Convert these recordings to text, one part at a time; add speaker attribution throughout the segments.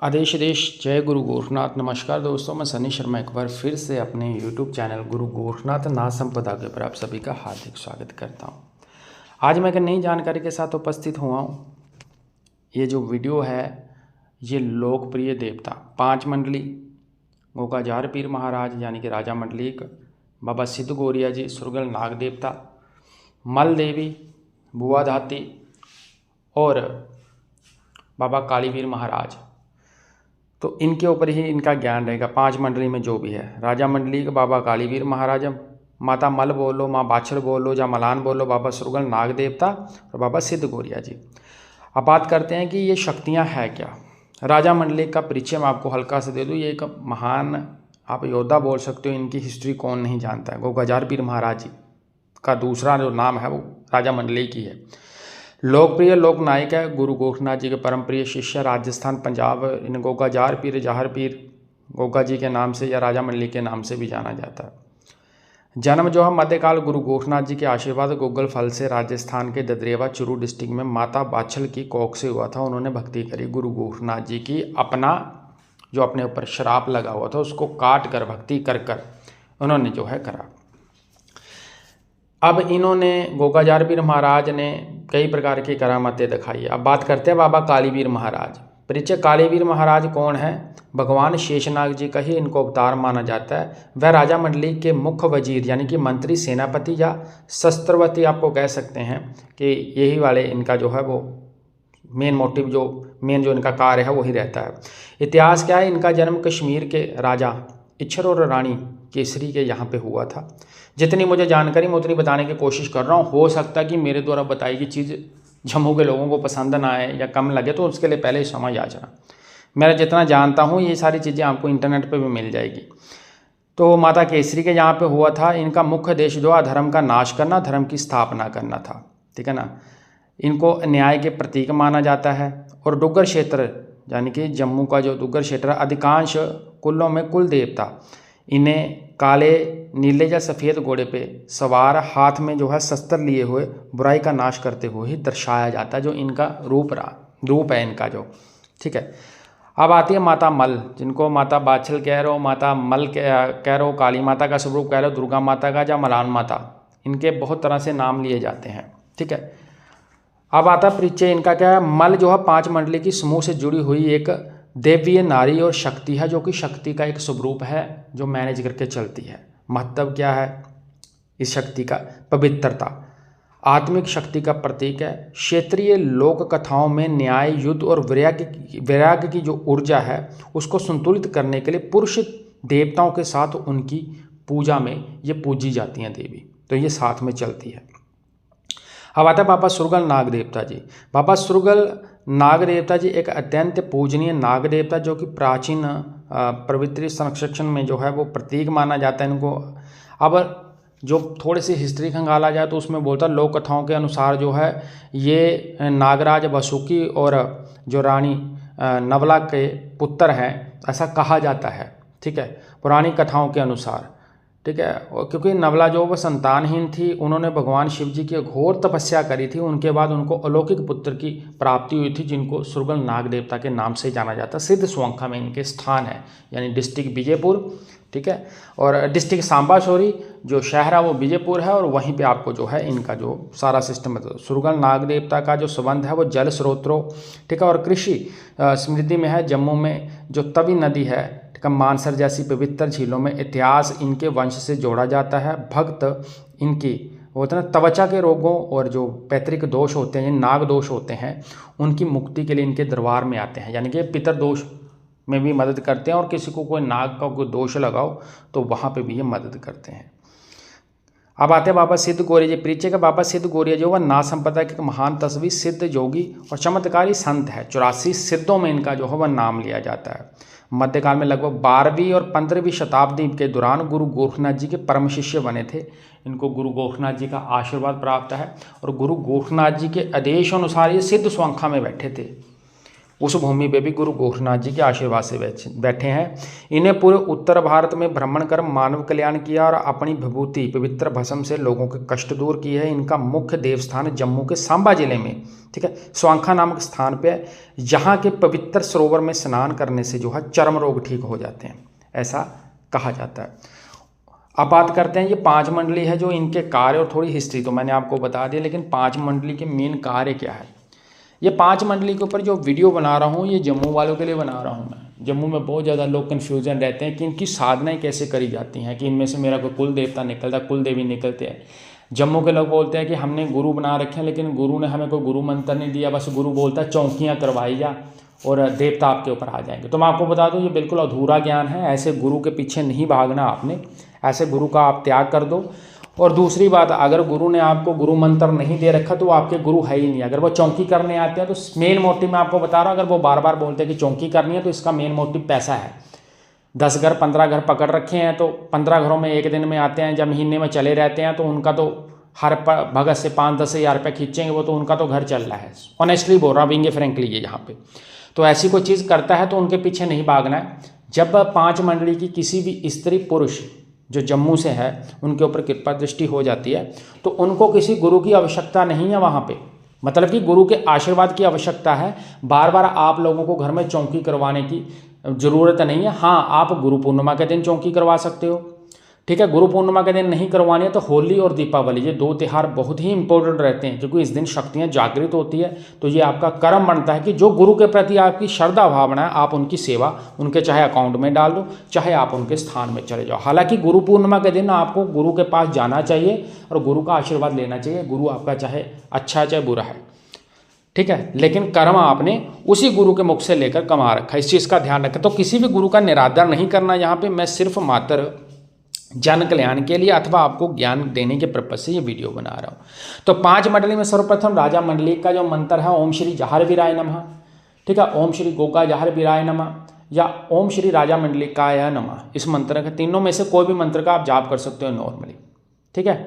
Speaker 1: आदेश देश जय गुरु गोरखनाथ। नमस्कार दोस्तों, मैं सनी शर्मा एक बार फिर से अपने YouTube चैनल गुरु गोरखनाथ नाथ संपदा के ऊपर आप सभी का हार्दिक स्वागत करता हूं। आज मैं एक नई जानकारी के साथ उपस्थित हुआ हूं। ये जो वीडियो है ये लोकप्रिय देवता पांच मंडली गोगाजार पीर महाराज यानी कि राजा मंडलिक, बाबा सिद्ध गौरिया जी सुरगल नाग देवता, मल देवी, बुआ धाती और बाबा कालीवीर महाराज, तो इनके ऊपर ही इनका ज्ञान रहेगा। पांच मंडली में जो भी है, राजा मंडली के बाबा कालीवीर महाराज, माता मल बोल लो, माँ बाछड़ बोल लो, या मलान बोल लो, बाबा सुरगल नाग देवता और बाबा सिद्ध गौरिया जी। अब बात करते हैं कि ये शक्तियाँ है क्या। राजा मंडली का परिचय मैं आपको हल्का से दे दूँ। ये एक महान आप योद्धा बोल सकते हो। इनकी हिस्ट्री कौन नहीं जानता है। गोगाजार पीर महाराज जी का दूसरा जो नाम है वो राजा मंडली की है। लोकप्रिय लोक नायक है, गुरु गोरखनाथ जी के परम प्रिय शिष्य, राजस्थान पंजाब इन गोगाजार पीर जहर पीर गोगा जी के नाम से या राजा मंडली के नाम से भी जाना जाता है। जन्म जो है मध्यकाल गुरु गोरखनाथ जी के आशीर्वाद गुग्गल फल से राजस्थान के ददरेवा चुरू डिस्ट्रिक्ट में माता बाछल की कोख से हुआ था। उन्होंने भक्ति करी गुरु गोरखनाथ जी की। अपना जो अपने ऊपर श्राप लगा हुआ था उसको काट कर भक्ति कर कर उन्होंने जो है करा। अब इन्होंने गोगाजार पीर महाराज ने कई प्रकार की करामातें दिखाई। अब बात करते हैं बाबा कालीवीर महाराज। परिचय, कालीवीर महाराज कौन है? भगवान शेषनाग जी का ही इनको अवतार माना जाता है। वह राजा मंडली के मुख्य वजीर यानी कि मंत्री, सेनापति या शस्त्रवती आपको कह सकते हैं कि यही वाले इनका जो है वो मेन मोटिव, जो इनका कार्य है वही रहता है। इतिहास क्या है? इनका जन्म कश्मीर के राजा इच्छर और रानी केसरी के यहाँ पे हुआ था। जितनी मुझे जानकारी मैं उतनी बताने की कोशिश कर रहा हूँ। हो सकता है कि मेरे द्वारा बताई गई चीज़ जम्मू के लोगों को पसंद ना आए या कम लगे, तो उसके लिए पहले ही समझ आ जाना। मैं जितना जानता हूँ ये सारी चीज़ें आपको इंटरनेट पे भी मिल जाएगी। तो माता केसरी के यहाँ पे हुआ था। इनका मुख्य देश जो अधर्म का नाश करना, धर्म की स्थापना करना था, ठीक है ना। इनको न्याय के प्रतीक माना जाता है। और डुग्गर क्षेत्र यानी कि जम्मू का जो डुग्गर क्षेत्र, अधिकांश कुलों में कुल देवता इन्हें काले, नीले या सफ़ेद घोड़े पे सवार, हाथ में जो है शस्त्र लिए हुए बुराई का नाश करते हुए ही दर्शाया जाता है, जो इनका रूप है इनका जो, ठीक है। अब आती है माता मल, जिनको माता बाछल कह रहे हो, माता मल कह रहे हो, काली माता का स्वरूप कह रहे हो, दुर्गा माता का या मलान माता, इनके बहुत तरह से नाम लिए जाते हैं, ठीक है। अब आता परिचय इनका क्या है। मल जो है पांच मंडली की समूह से जुड़ी हुई एक देवीय नारी और शक्ति है, जो कि शक्ति का एक स्वरूप है जो मैनेज करके चलती है। महत्व क्या है इस शक्ति का? पवित्रता, आत्मिक शक्ति का प्रतीक है। क्षेत्रीय लोक कथाओं में न्याय, युद्ध और वैराग्य की जो ऊर्जा है उसको संतुलित करने के लिए पुरुष देवताओं के साथ उनकी पूजा में ये पूजी जाती हैं देवी, तो ये साथ में चलती है। अब आता है बाबा सुरगल नाग देवता जी। बाबा सुरगल नाग देवता जी एक अत्यंत पूजनीय नाग देवता, जो कि प्राचीन पवित्र संरक्षण में जो है वो प्रतीक माना जाता है इनको। अब जो थोड़ी सी हिस्ट्री खंगाला जाए तो उसमें बोलता है, लोक कथाओं के अनुसार जो है ये नागराज वसुकी और जो रानी नवला के पुत्र हैं, ऐसा कहा जाता है, ठीक है, पुरानी कथाओं के अनुसार, ठीक है। और क्योंकि नवला जो वो संतानहीन थी, उन्होंने भगवान शिव जी की घोर तपस्या करी थी। उनके बाद उनको अलौकिक पुत्र की प्राप्ति हुई थी, जिनको सुरगल नाग देवता के नाम से जाना जाता है। सिद्ध स्वांखा में इनके स्थान है, यानी डिस्ट्रिक्ट विजयपुर, ठीक है, और डिस्ट्रिक्ट सांबा सॉरी, जो शहर है वो विजयपुर है, और वहीं पर आपको जो है इनका जो सारा सिस्टम है। सुरगल नाग देवता का जो संबंध है वो जल स्रोतों, ठीक है, और कृषि समृद्धि में है। जम्मू में जो तवी नदी है, मानसर जैसी पवित्र झीलों में इतिहास इनके वंश से जोड़ा जाता है। भक्त इनकी होते हैं त्वचा के रोगों और जो पैतृक दोष होते हैं, नाग दोष होते हैं, उनकी मुक्ति के लिए इनके दरबार में आते हैं, यानी कि पितर दोष में भी मदद करते हैं। और किसी को कोई नाग का कोई दोष लगाओ तो वहाँ पे भी ये मदद करते हैं। अब आते हैं बाबा सिद्ध गौरिया जी। परिचय का बाबा सिद्ध गौरिया जो वह नाथ संप्रदाय के महान तस्वीर, सिद्ध योगी और चमत्कारी संत है। 84 सिद्धों में इनका जो है वह नाम लिया जाता है। मध्यकाल में लगभग 12वीं और 15वीं शताब्दी के दौरान गुरु गोरखनाथ जी के परम शिष्य बने थे। इनको गुरु गोरखनाथ जी का आशीर्वाद प्राप्त है, और गुरु गोरखनाथ जी के आदेश अनुसार ये सिद्ध स्वांखा में बैठे थे। उस भूमि पे भी गुरु गोरखनाथ जी के आशीर्वाद से बैठे हैं। इन्हें पूरे उत्तर भारत में भ्रमण कर मानव कल्याण किया और अपनी विभूति पवित्र भस्म से लोगों के कष्ट दूर किए हैं। इनका मुख्य देवस्थान जम्मू के सांबा जिले में, ठीक है, स्वांखा नामक स्थान पे, यहाँ के पवित्र सरोवर में स्नान करने से जो है चर्म रोग ठीक हो जाते हैं, ऐसा कहा जाता है। अब बात करते हैं, ये 5 मंडली है जो इनके कार्य और थोड़ी हिस्ट्री तो मैंने आपको बता दी, लेकिन 5 मंडली के मेन कार्य क्या है। ये 5 मंडली के ऊपर जो वीडियो बना रहा हूँ ये जम्मू वालों के लिए बना रहा हूँ मैं। जम्मू में बहुत ज़्यादा लोग कन्फ्यूजन रहते हैं कि इनकी साधनाएं कैसे करी जाती हैं, कि इनमें से मेरा कोई कुल देवता निकलता, कुल देवी निकलते हैं। जम्मू के लोग बोलते हैं कि हमने गुरु बना रखे हैं, लेकिन गुरु ने हमें कोई गुरु मंत्र नहीं दिया, बस गुरु बोलता है चौकियाँ करवाई जा और देवता आपके ऊपर आ जाएंगे। तो मैं आपको बता दूं ये बिल्कुल अधूरा ज्ञान है, ऐसे गुरु के पीछे नहीं भागना आपने, ऐसे गुरु का आप त्याग कर दो। और दूसरी बात, अगर गुरु ने आपको गुरु मंत्र नहीं दे रखा तो वो आपके गुरु है ही नहीं। अगर वो चौकी करने आते हैं तो मेन मोटिव मैं आपको बता रहा हूँ, अगर वो बार बार बोलते हैं कि चौकी करनी है तो इसका मेन मोटिव पैसा है। 10 घर 15 घर पकड़ रखे हैं तो 15 घरों में एक दिन में आते हैं, जब महीने में चले रहते हैं तो उनका तो हर भगत से 5-10 हज़ार रुपये खींचेंगे, वो तो उनका तो घर चल रहा है। ऑनेस्टली बोल रहा हूँ, फ्रेंकली ये यहाँ पे तो ऐसी कोई चीज़ करता है तो उनके पीछे नहीं भागना है। जब 5 मंडली की किसी भी स्त्री पुरुष जो जम्मू से है उनके ऊपर कृपा दृष्टि हो जाती है तो उनको किसी गुरु की आवश्यकता नहीं है वहाँ पे, मतलब कि गुरु के आशीर्वाद की आवश्यकता है। बार बार आप लोगों को घर में चौकी करवाने की ज़रूरत नहीं है। हाँ, आप गुरु पूर्णिमा के दिन चौकी करवा सकते हो, ठीक है। गुरु पूर्णिमा के दिन नहीं करवानी है तो होली और दीपावली, ये 2 त्यौहार बहुत ही इंपॉर्टेंट रहते हैं, क्योंकि इस दिन शक्तियाँ जागृत होती है। तो ये आपका कर्म बनता है कि जो गुरु के प्रति आपकी श्रद्धा भावना है, आप उनकी सेवा उनके चाहे अकाउंट में डाल दो, चाहे आप उनके स्थान में चले जाओ। हालांकि गुरु पूर्णिमा के दिन आपको गुरु के पास जाना चाहिए और गुरु का आशीर्वाद लेना चाहिए। गुरु आपका चाहे अच्छा है चाहे बुरा है, ठीक है, लेकिन कर्म आपने उसी गुरु के मुख से लेकर कमा रखा है, इस चीज़ का ध्यान रखें। तो किसी भी गुरु का निरादर नहीं करना यहाँ पे, मैं सिर्फ मात्र जन कल्याण के लिए अथवा आपको ज्ञान देने के पर्पज से ये वीडियो बना रहा हूँ। तो 5 मंडली में सर्वप्रथम राजा मंडली का जो मंत्र है ओम श्री जहर वीराय नमः, ठीक है, ओम श्री गोगा जहर वीराय नमः या ओम श्री राजा मंडलिकाय नमः। इस मंत्र के तीनों में से कोई भी मंत्र का आप जाप कर सकते हो नॉर्मली, ठीक है।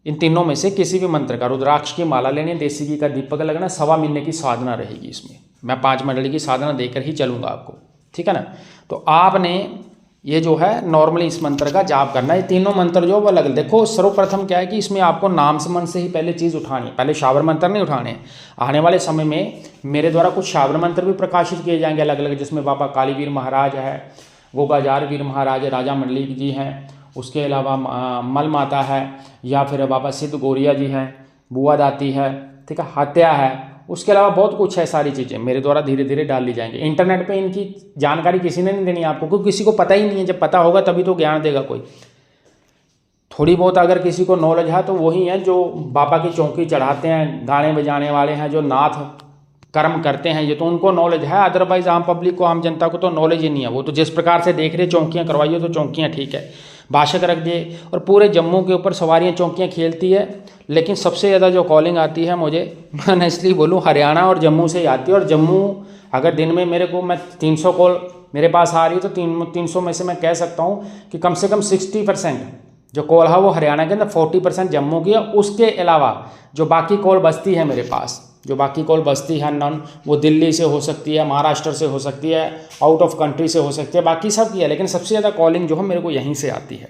Speaker 1: इन तीनों में से किसी भी मंत्र का, रुद्राक्ष की माला लेनी है, देसी घी का दीपक लगना, 1.25 महीने की साधना रहेगी इसमें। मैं 5 मंडली की साधना देकर ही चलूँगा आपको, ठीक है ना। तो आपने ये जो है नॉर्मली इस मंत्र का जाप करना है। ये तीनों मंत्र जो वो अलग, देखो सर्वप्रथम क्या है कि इसमें आपको नाम से मन से ही पहले चीज़ उठानी है, पहले शावर मंत्र नहीं उठाने हैं। आने वाले समय में मेरे द्वारा कुछ शावर मंत्र भी प्रकाशित किए जाएंगे अलग अलग, जिसमें बाबा कालीवीर महाराज है, गोगाजार वीर महाराज है, राजा मंडलिक जी हैं, उसके अलावा मल माता है, या फिर बाबा सिद्ध गौरिया जी हैं, बुआ दाती है, ठीक है, हत्या है, उसके अलावा बहुत कुछ है। सारी चीज़ें मेरे द्वारा धीरे धीरे डाल ली जाएंगी। इंटरनेट पे इनकी जानकारी किसी ने नहीं देनी आपको, क्योंकि किसी को पता ही नहीं है। जब पता होगा तभी तो ज्ञान देगा कोई। थोड़ी बहुत अगर किसी को नॉलेज है तो वही है जो बाबा की चौकी चढ़ाते हैं, गाने बजाने वाले हैं, जो नाथ कर्म करते हैं, ये तो उनको नॉलेज है। अदरवाइज आम पब्लिक को, आम जनता को तो नॉलेज ही नहीं है। वो तो जिस प्रकार से देख रहे चौकियाँ करवाइए तो चौकियाँ ठीक है, भाषक रख दिए और पूरे जम्मू के ऊपर सवारियाँ चौकियाँ खेलती है। लेकिन सबसे ज़्यादा जो कॉलिंग आती है मुझे, मैं इसलिए बोलूँ, हरियाणा और जम्मू से ही आती है। और जम्मू अगर दिन में मेरे को, मैं 300 कॉल मेरे पास आ रही है तो 300 में से मैं कह सकता हूँ कि कम से कम 60% जो कॉल है वो हरियाणा के अंदर, 40% जम्मू की है। उसके अलावा जो बाकी कॉल बचती है मेरे पास, जो बाकी कॉल बचती है नॉन, वो दिल्ली से हो सकती है, महाराष्ट्र से हो सकती है, आउट ऑफ कंट्री से हो सकती है, बाकी सब की है। लेकिन सबसे ज़्यादा कॉलिंग जो है मेरे को यहीं से आती है,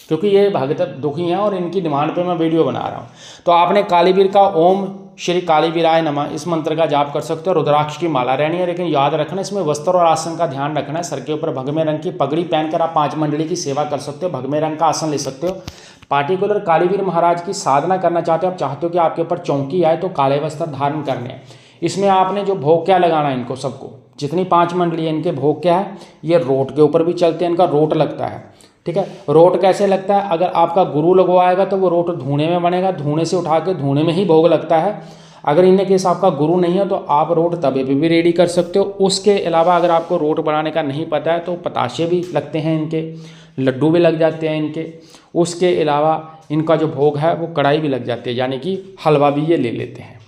Speaker 1: क्योंकि ये भगत दुखी हैं और इनकी डिमांड पे मैं वीडियो बना रहा हूँ। तो आपने कालीवीर का ओम श्री कालीवीराय नमः इस मंत्र का जाप कर सकते हो। रुद्राक्ष की माला रहनी है, लेकिन याद रखना इसमें वस्त्र और आसन का ध्यान रखना है। सर के ऊपर भगमे रंग की पगड़ी पहनकर आप 5 मंडली की सेवा कर सकते हो, भगमे रंग का आसन ले सकते हो। पार्टिकुलर कालीवीर महाराज की साधना करना चाहते हो, आप चाहते हो कि आपके ऊपर चौकी आए, तो काले वस्त्र धारण करने हैं। इसमें आपने जो भोग क्या लगाना है, इनको सबको, जितनी 5 मंडली है इनके भोग क्या है, ये रोट के ऊपर भी चलते हैं, इनका रोट लगता है, ठीक है। रोट कैसे लगता है, अगर आपका गुरु लगवाएगा तो वो रोट धूने में बनेगा, धूने से उठा के धूने में ही भोग लगता है। अगर इनके केस आपका गुरु नहीं है तो आप रोट तवे पे भी रेडी कर सकते हो। उसके अलावा अगर आपको रोट बनाने का नहीं पता है तो पताशे भी लगते हैं इनके, लड्डू भी लग जाते हैं इनके। उसके अलावा इनका जो भोग है वो कढ़ाई भी लग जाती है, यानी कि हलवा भी ये ले लेते हैं,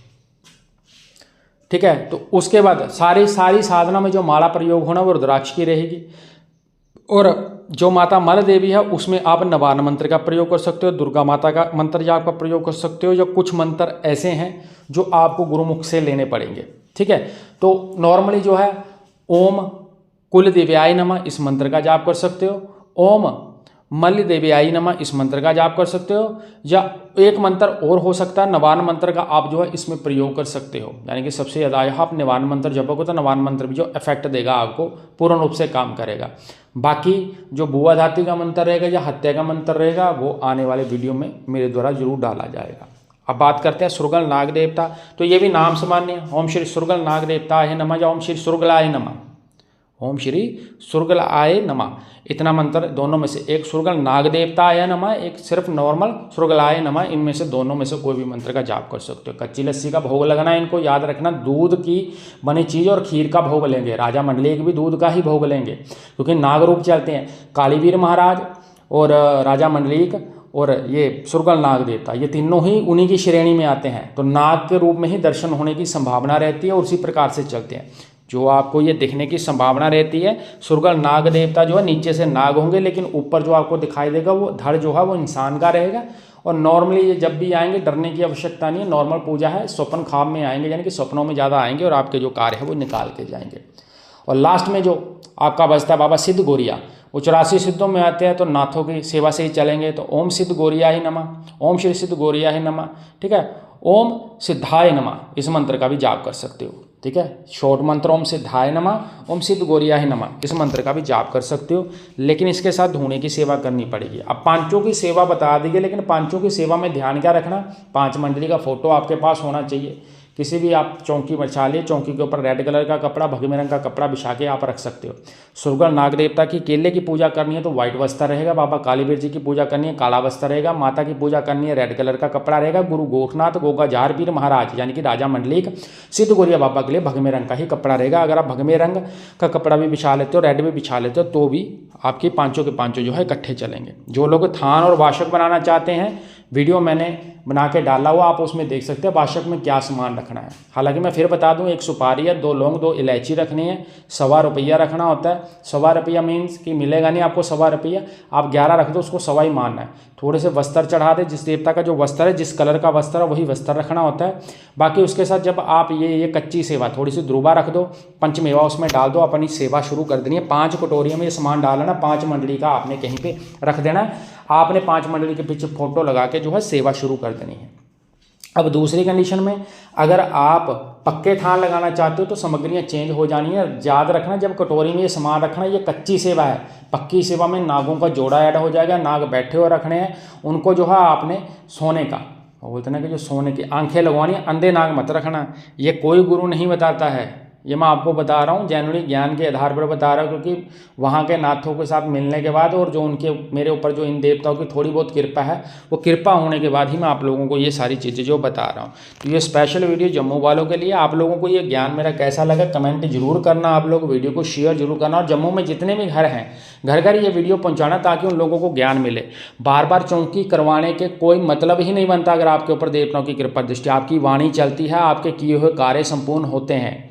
Speaker 1: ठीक है। तो उसके बाद सारी साधना में जो माला प्रयोग होना वो रुद्राक्ष की रहेगी। और जो माता मल देवी है उसमें आप नवान मंत्र का प्रयोग कर सकते हो, दुर्गा माता का मंत्र जाप का प्रयोग कर सकते हो, या कुछ मंत्र ऐसे हैं जो आपको गुरुमुख से लेने पड़ेंगे, ठीक है। तो नॉर्मली जो है ओम कुल देव्याय नमः इस मंत्र का जाप कर सकते हो, ओम मल्ल देव्याय नमः इस मंत्र का जाप कर सकते हो, या एक मंत्र और हो सकता है नवान मंत्र का आप जो है इसमें प्रयोग कर सकते हो। यानी कि सबसे ज़्यादा यह आप नवान मंत्र जपोगे तो नवान मंत्र भी जो इफेक्ट देगा आपको पूर्ण रूप से काम करेगा। बाकी जो बुआ धाती का मंत्र रहेगा या हत्या का मंत्र रहेगा वो आने वाले वीडियो में मेरे द्वारा जरूर डाला जाएगा। अब बात करते हैं सुरगल नाग देवता, तो ये भी नाम सामान्य है, ओम श्री सुरगल नाग देवताय नमः या ओम श्री सुरगलाय नमः, ओम श्री सुरगलाय नमः। इतना मंत्र दोनों में से, एक सुरगल नाग देवताय नमः, एक सिर्फ नॉर्मल सुरगलाय नमः, इनमें से दोनों में से कोई भी मंत्र का जाप कर सकते हो। कच्ची लस्सी का भोग लगाना, इनको याद रखना, दूध की बनी चीज़ और खीर का भोग लेंगे। राजा मंडलीक भी दूध का ही भोग लेंगे क्योंकि नाग रूप चलते हैं, कालीवीर महाराज और राजा मंडलीक और ये सुरगल नाग देवता, ये तीनों ही उन्हीं की श्रेणी में आते हैं। तो नाग के रूप में ही दर्शन होने की संभावना रहती है और उसी प्रकार से चलते हैं। जो आपको ये दिखने की संभावना रहती है, सुरगल नाग देवता जो है नीचे से नाग होंगे, लेकिन ऊपर जो आपको दिखाई देगा वो धड़ जो है वो इंसान का रहेगा। और नॉर्मली ये जब भी आएंगे डरने की आवश्यकता नहीं है, नॉर्मल पूजा है, स्वप्न खाब में आएंगे, यानी कि सपनों में ज़्यादा आएंगे और आपके जो कार्य है वो निकाल के जाएंगे। और लास्ट में जो आपका बजता है बाबा सिद्ध गोरिया, वो 84 सिद्धों में आते हैं, तो नाथों की सेवा से ही चलेंगे। तो ओम सिद्ध गोरिया ही नमः, ओम श्री सिद्ध गोरिया ही नमः, ठीक है। ओम सिद्धाय नमः इस मंत्र का भी जाप कर सकते हो, ठीक है। शॉर्ट मंत्र ओम सिद्धाय नमः, ओम सिद्ध गोरिया ही नमः, इस मंत्र का भी जाप कर सकते हो, लेकिन इसके साथ धूणे की सेवा करनी पड़ेगी। अब पांचों की सेवा बता दी गई, लेकिन पांचों की सेवा में ध्यान क्या रखना, 5 मंडली का फोटो आपके पास होना चाहिए। किसी भी आप चौकी बिछा लिए, चौकी के ऊपर रेड कलर का कपड़ा, भगवे रंग का कपड़ा बिछा के आप रख सकते हो। सुरगल नाग देवता की केले की पूजा करनी है तो व्हाइट वस्त्र रहेगा, बाबा कालीवीर जी की पूजा करनी है काला वस्त्र रहेगा, माता की पूजा करनी है रेड कलर का कपड़ा रहेगा। गुरु गोरखनाथ गोगाजार पीर महाराज यानी कि राजा मंडलीक सिद्ध गोरिया बाबा के लिए भगवे रंग का ही कपड़ा रहेगा। अगर आप भगवे रंग का कपड़ा भी बिछा लेते हो, रेड भी बिछा लेते हो, तो भी आपके पांचों के पांचों जो है इकट्ठे चलेंगे। जो लोग थान और वाशक बनाना चाहते हैं, वीडियो मैंने बना के डाला हुआ, आप उसमें देख सकते हैं वाशक में क्या सामान रखना है। हालांकि मैं फिर बता दूं, 1 सुपारी है, 2 लौंग, 2 इलायची रखनी है, ₹1.25 रखना होता है। ₹1.25 मीन्स कि मिलेगा नहीं आपको ₹1.25, आप 11 रख दो, उसको 1.25 मानना है। थोड़े से वस्त्र चढ़ा दे, जिस देवता का जो वस्त्र है, जिस कलर का वस्त्र है वही वस्त्र रखना होता है। बाकी उसके साथ जब आप ये कच्ची सेवा, थोड़ी सी ध्रुवा रख दो, पंचमेवा उसमें डाल दो, अपनी सेवा शुरू कर देनी है। 5 कटोरियों में ये सामान डालना, 5 मंडली का आपने कहीं पे रख देना है। आपने 5 मंडली के पीछे फोटो लगा के जो है सेवा शुरू कर देनी है। अब दूसरी कंडीशन में, अगर आप पक्के थान लगाना चाहते हो तो सामग्रियाँ चेंज हो जानी है। याद रखना, जब कटोरी में ये सामान रखना, ये कच्ची सेवा है। पक्की सेवा में नागों का जोड़ा ऐड हो जाएगा, नाग बैठे हुए रखने हैं, उनको जो है आपने सोने का, बोलते ना कि जो सोने की आंखें लगवानी है, अंधे नाग मत रखना। ये कोई गुरु नहीं बताता है, ये मैं आपको बता रहा हूँ, जेन्युइन ज्ञान के आधार पर बता रहा हूँ, क्योंकि वहाँ के नाथों के साथ मिलने के बाद और जो उनके मेरे ऊपर जो इन देवताओं की थोड़ी बहुत कृपा है, वो कृपा होने के बाद ही मैं आप लोगों को ये सारी चीज़ें जो बता रहा हूँ। तो ये स्पेशल वीडियो जम्मू वालों के लिए। आप लोगों को ये ज्ञान मेरा कैसा लगा कमेंट जरूर करना, आप लोग वीडियो को शेयर जरूर करना, और जम्मू में जितने भी घर हैं घर घर ये वीडियो पहुँचाना, ताकि उन लोगों को ज्ञान मिले। बार बार चौकी करवाने के कोई मतलब ही नहीं बनता। अगर आपके ऊपर देवताओं की कृपा दृष्टि, आपकी वाणी चलती है, आपके किए हुए कार्य संपूर्ण होते हैं,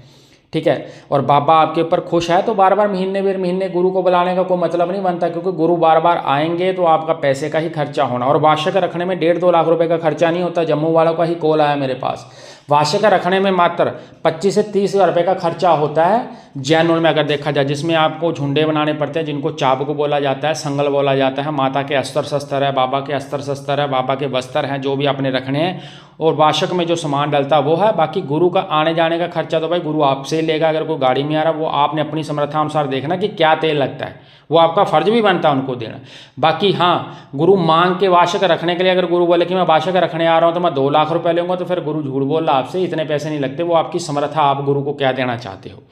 Speaker 1: ठीक है, और बाबा आपके ऊपर खुश है, तो बार बार महीने गुरु को बुलाने का कोई मतलब नहीं बनता, क्योंकि गुरु बार बार आएंगे तो आपका पैसे का ही खर्चा होना। और वाशक रखने में 1.5-2 लाख रुपए का खर्चा नहीं होता। जम्मू वालों का ही कॉल आया मेरे पास, वाशक रखने में मात्र 25 से 30 हज़ार रुपये का खर्चा होता है जैनुल में, अगर देखा जाए, जिसमें आपको झुंडे बनाने पड़ते हैं, जिनको चाबुक बोला जाता है, संगल बोला जाता है, माता के अस्त्र शस्त्र है, बाबा के अस्त्र शस्त्र है, बाबा के वस्त्र हैं, जो भी आपने रखने हैं, और वाशक में जो सामान डलता है वो है। बाकी गुरु का आने जाने का खर्चा तो भाई गुरु आपसे ही लेगा। अगर कोई गाड़ी में आ रहा है, वो आपने अपनी समर्था अनुसार देखना कि क्या तेल लगता है, वो आपका फर्ज भी बनता है उनको देना। बाकी हाँ, गुरु मांग के वाशक रखने के लिए, अगर गुरु बोले कि मैं वाशक रखने आ रहा हूँ तो मैं 2 लाख रुपए लूँगा, तो फिर गुरु झूठ बोल रहा आपसे, इतने पैसे नहीं लगते। वो आपकी समर्था, आप गुरु को क्या देना चाहते हो,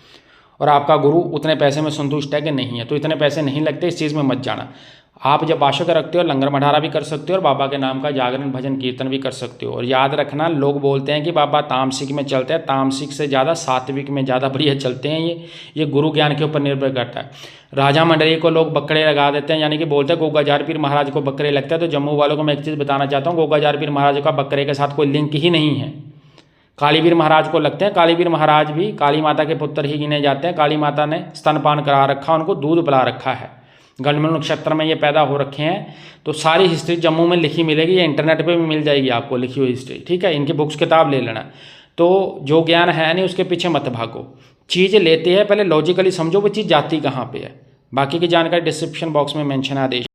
Speaker 1: और आपका गुरु उतने पैसे में संतुष्ट है कि नहीं है, तो इतने पैसे नहीं लगते, इस चीज़ में मत जाना। आप जब वाशक रखते हो, लंगर भंडारा भी कर सकते हो, और बाबा के नाम का जागरण भजन कीर्तन भी कर सकते हो। और याद रखना, लोग बोलते हैं कि बाबा तामसिक में चलते हैं, तामसिक से ज़्यादा सात्विक में ज़्यादा बढ़िया चलते हैं। ये गुरु ज्ञान के ऊपर निर्भर करता है। राजा मंडली को लोग बकरे लगा देते हैं, यानी कि बोलते हैं गोगाजार पीर महाराज को बकरे लगते हैं। तो जम्मू वालों को मैं एक चीज़ बताना चाहता हूँ, गोगाजार पीर महाराज का बकरे के साथ कोई लिंक ही नहीं है। कालीवीर महाराज को लगते हैं। कालीवीर महाराज भी काली माता के पुत्र ही गिने जाते हैं। काली माता ने स्तनपान करा रखा, उनको दूध पिला रखा है। गणमल नक्षत्र में ये पैदा हो रखे हैं। तो सारी हिस्ट्री जम्मू में लिखी मिलेगी, या इंटरनेट पे भी मिल जाएगी आपको लिखी हुई हिस्ट्री, ठीक है। इनकी बुक्स किताब ले लेना। तो जो ज्ञान है नहीं उसके पीछे मत भागो। चीज़ लेते हैं पहले लॉजिकली समझो वो चीज़ जाती कहाँ पे है। बाकी की जानकारी डिस्क्रिप्शन बॉक्स में मेंशन है। आदेश।